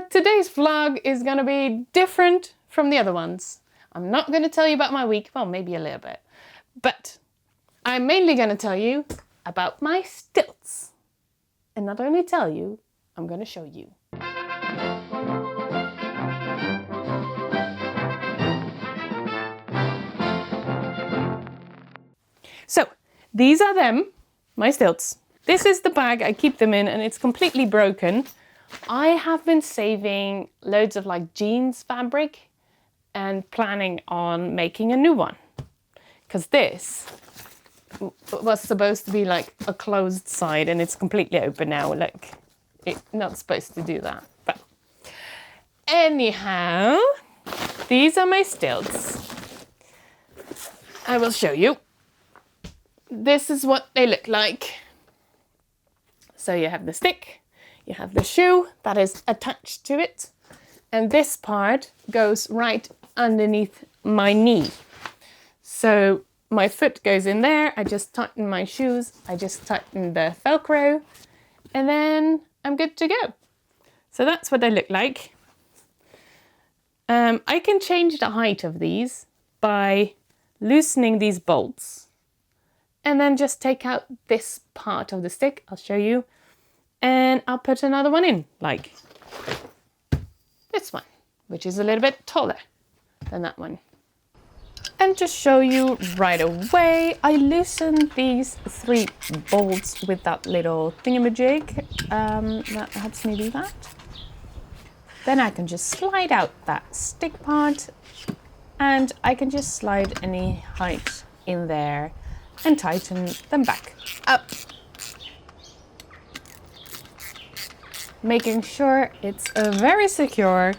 Today's vlog is gonna be different from the other ones. I'm not gonna tell you about my week, well, maybe a little bit, but I'm mainly gonna tell you about my stilts. And not only tell you, I'm gonna show you. So, these are them, my stilts. This is the bag I keep them in and it's completely broken. I have been saving loads of like jeans fabric and planning on making a new one. Because this was supposed to be like a closed side and it's completely open now. Like, it's not supposed to do that. But anyhow, these are my stilts. I will show you. This is what they look like. So you have the stick, you have the shoe that is attached to it, and this part goes right underneath my knee. So my foot goes in there, I just tighten my shoes, I just tighten the Velcro, and then I'm good to go. So that's what they look like. I can change the height of these by loosening these bolts and then just take out this part of the stick, I'll show you, and I'll put another one in, like this one, which is a little bit taller than that one. And to show you right away, I loosened these 3 bolts with that little thingamajig that helps me do that. Then I can just slide out that stick part and I can just slide any height in there and tighten them back up. Making sure it's very secure.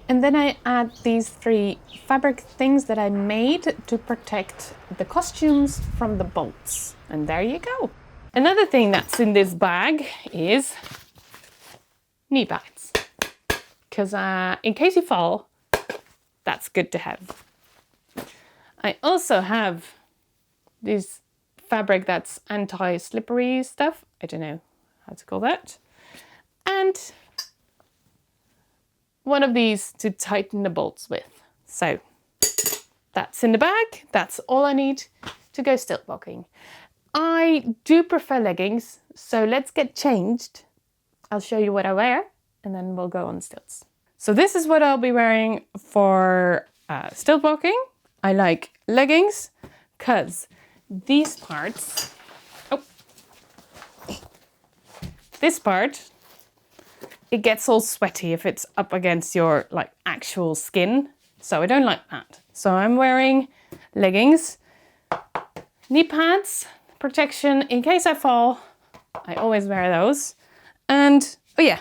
And then I add these 3 fabric things that I made to protect the costumes from the bolts. And there you go. Another thing that's in this bag is knee pads. Because in case you fall, that's good to have. I also have this fabric that's anti-slippery stuff. I don't know how to call that. And one of these to tighten the bolts with. So that's in the bag. That's all I need to go stilt walking. I do prefer leggings, so let's get changed. I'll show you what I wear and then we'll go on stilts. So this is what I'll be wearing for stilt walking. I like leggings because these parts, this part, it gets all sweaty if it's up against your like actual skin. So I don't like that. So I'm wearing leggings, knee pads, protection in case I fall. I always wear those. And oh yeah,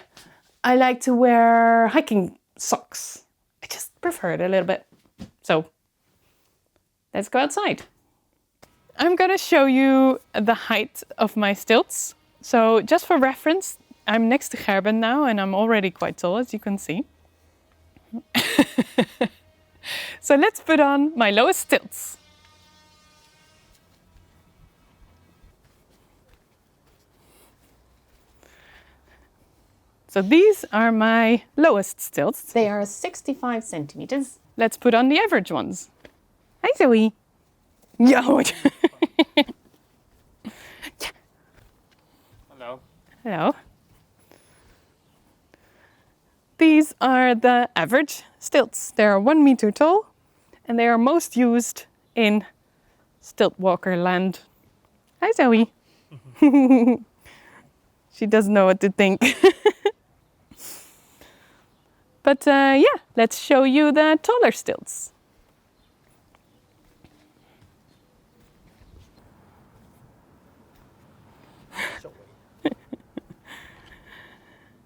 I like to wear hiking socks. I just prefer it a little bit. So let's go outside. I'm gonna show you the height of my stilts. So just for reference, I'm next to Gerben now and I'm already quite tall, as you can see. So let's put on my lowest stilts. So these are my lowest stilts. They are 65 centimeters. Let's put on the average ones. Hi Zoe. Yo. Hello. Hello. These are the average stilts. They are 1 meter tall and they are most used in stilt walker land. Hi Zoe. She doesn't know what to think. But yeah, let's show you the taller stilts.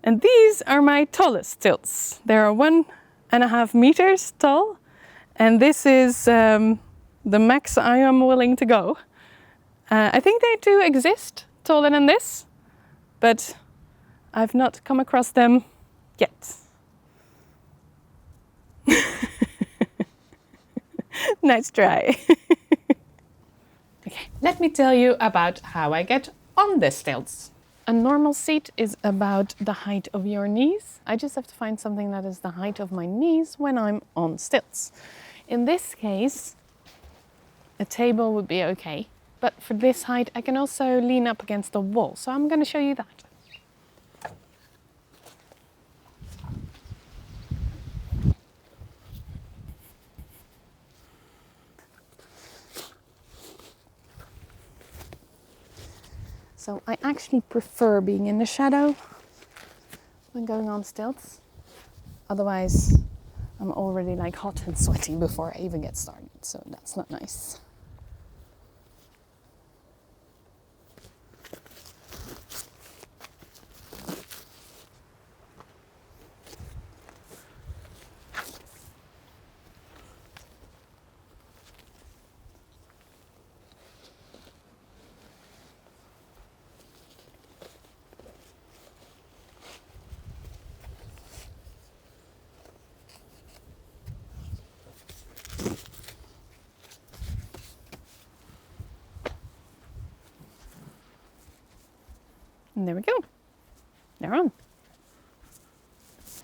And these are my tallest stilts. They are 1.5 meters tall. And this is the max I am willing to go. I think they do exist taller than this, but I've not come across them yet. Nice try. Okay, let me tell you about how I get on the stilts. A normal seat is about the height of your knees. I just have to find something that is the height of my knees when I'm on stilts. In this case, a table would be okay. But for this height, I can also lean up against the wall. So I'm going to show you that. So I actually prefer being in the shadow when going on stilts. Otherwise, I'm already like hot and sweaty before I even get started. So that's not nice. And there we go. They're on.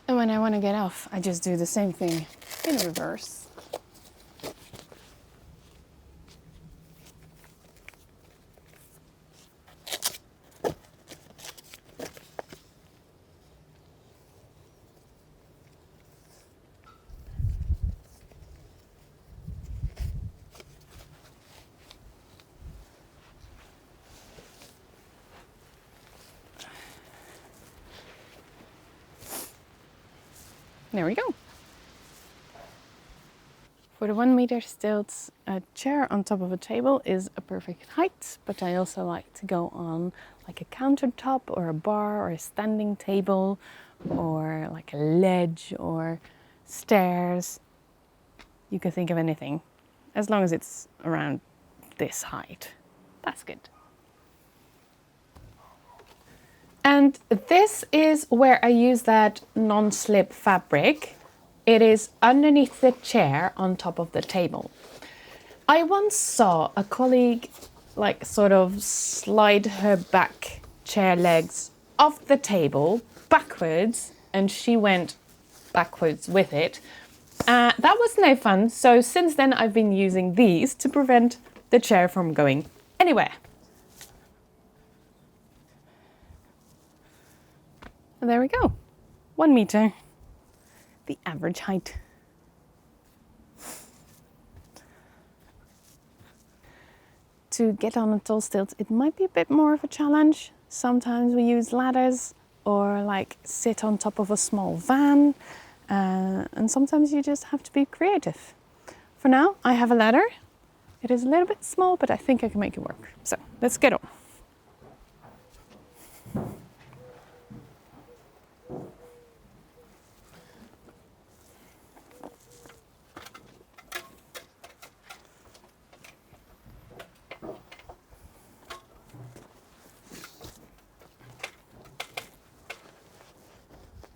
And when I want to get off, I just do the same thing in reverse. There we go. For the 1 meter stilts, a chair on top of a table is a perfect height, but I also like to go on like a countertop or a bar or a standing table or like a ledge or stairs. You can think of anything, as long as it's around this height. That's good. And this is where I use that non-slip fabric. It is underneath the chair on top of the table. I once saw a colleague like sort of slide her back chair legs off the table backwards, and she went backwards with it. That was no fun, so since then I've been using these to prevent the chair from going anywhere. And there we go, 1 meter, the average height. To get on a tall stilt, it might be a bit more of a challenge. Sometimes we use ladders or like sit on top of a small van, and sometimes you just have to be creative. For now, I have a ladder. It is a little bit small, but I think I can make it work. So let's get on.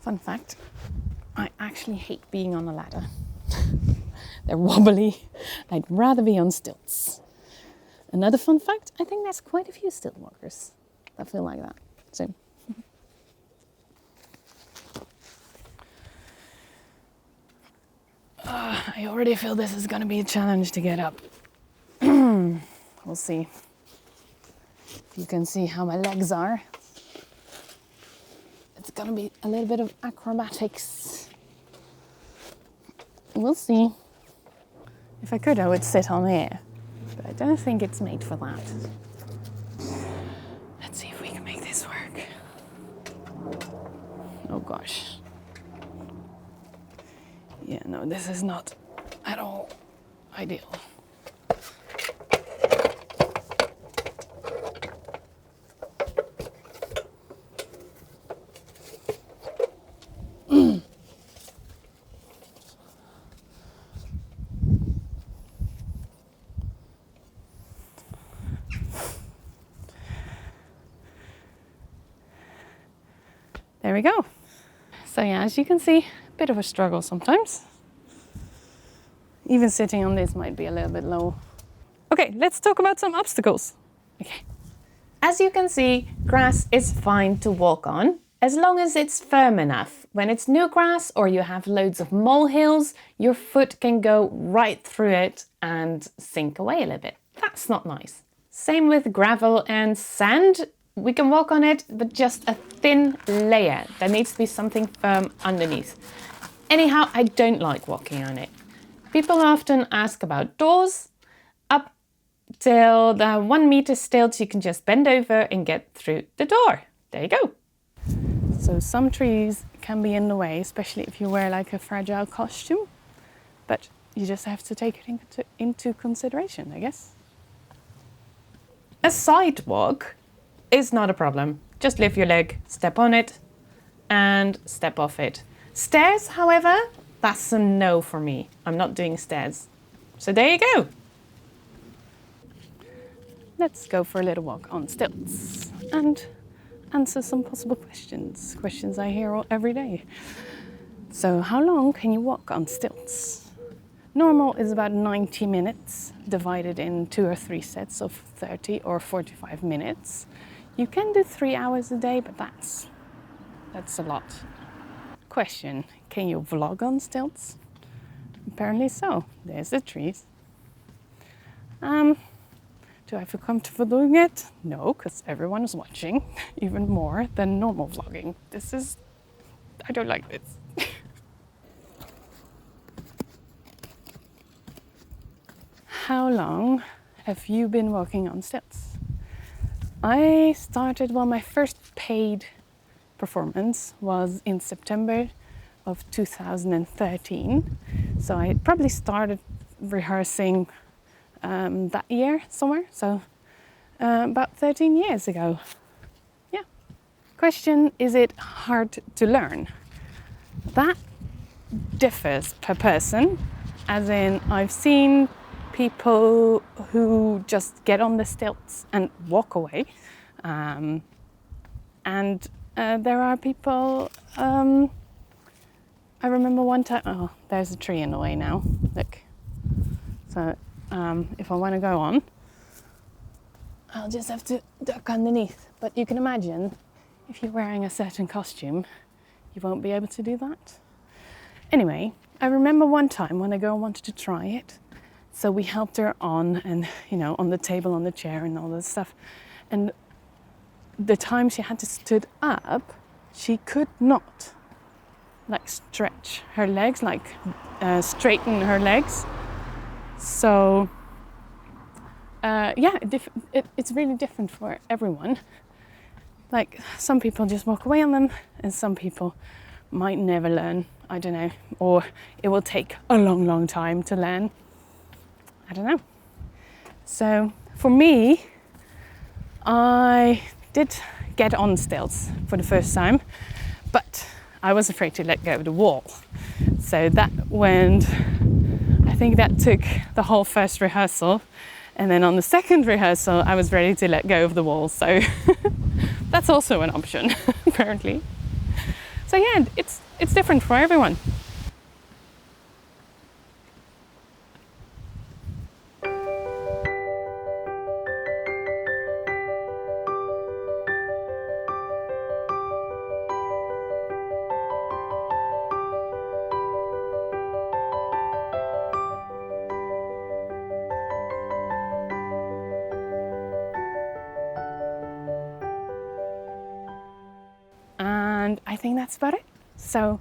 Fun fact, I actually hate being on a ladder. They're wobbly. I'd rather be on stilts. Another fun fact, I think there's quite a few stilt walkers that feel like that. So. I already feel this is going to be a challenge to get up. We'll see. If you can see how my legs are. It's going to be a little bit of acrobatics. We'll see. If I could, I would sit on air, but I don't think it's made for that. Let's see if we can make this work. Oh gosh. Yeah, no, this is not at all ideal. There we go. So yeah, as you can see, a bit of a struggle sometimes. Even sitting on this might be a little bit low. Okay, let's talk about some obstacles. Okay. As you can see, grass is fine to walk on, as long as it's firm enough. When it's new grass or you have loads of molehills, your foot can go right through it and sink away a little bit. That's not nice. Same with gravel and sand. We can walk on it, but just a thin layer. There needs to be something firm underneath. Anyhow, I don't like walking on it. People often ask about doors. Up till the 1 meter stilt, you can just bend over and get through the door. There you go. So some trees can be in the way, especially if you wear like a fragile costume, but you just have to take it into consideration, I guess. A sidewalk is not a problem. Just lift your leg, step on it, and step off it. Stairs, however, that's a no for me. I'm not doing stairs. So there you go. Let's go for a little walk on stilts and answer some possible questions I hear every day. So how long can you walk on stilts? Normal is about 90 minutes, divided in 2 or 3 sets of 30 or 45 minutes. You can do 3 hours a day, but that's a lot. Question, can you vlog on stilts? Apparently so. There's the trees. Do I feel comfortable doing it? No, because everyone is watching, even more than normal vlogging. I don't like this. How long have you been walking on stilts? I started, my first paid performance was in September of 2013. So I probably started rehearsing that year somewhere. So about 13 years ago. Yeah. Question, is it hard to learn? That differs per person, as in I've seen people who just get on the stilts and walk away. And there are people, I remember one time, oh, there's a tree in the way now, look. So if I want to go on, I'll just have to duck underneath. But you can imagine, if you're wearing a certain costume, you won't be able to do that. Anyway, I remember one time when a girl wanted to try it. So we helped her on, and on the table, on the chair and all this stuff. And the time she had to stood up, she could not stretch her legs, straighten her legs. So it's really different for everyone. Like some people just walk away on them, and some people might never learn, I don't know, or it will take a long, long time to learn. I don't know. So for me, I did get on stilts for the first time, but I was afraid to let go of the wall. So that went, I think that took the whole first rehearsal. And then on the second rehearsal, I was ready to let go of the wall. So that's also an option, apparently. So yeah, it's different for everyone. And I think that's about it. So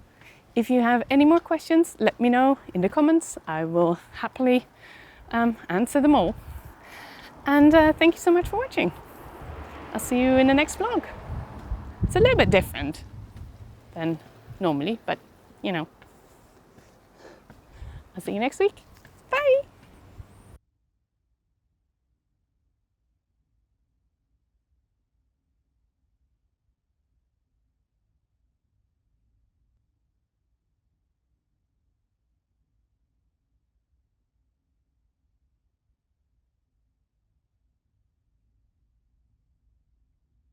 if you have any more questions, let me know in the comments. I will happily answer them all. And thank you so much for watching. I'll see you in the next vlog. It's a little bit different than normally, but I'll see you next week. Bye!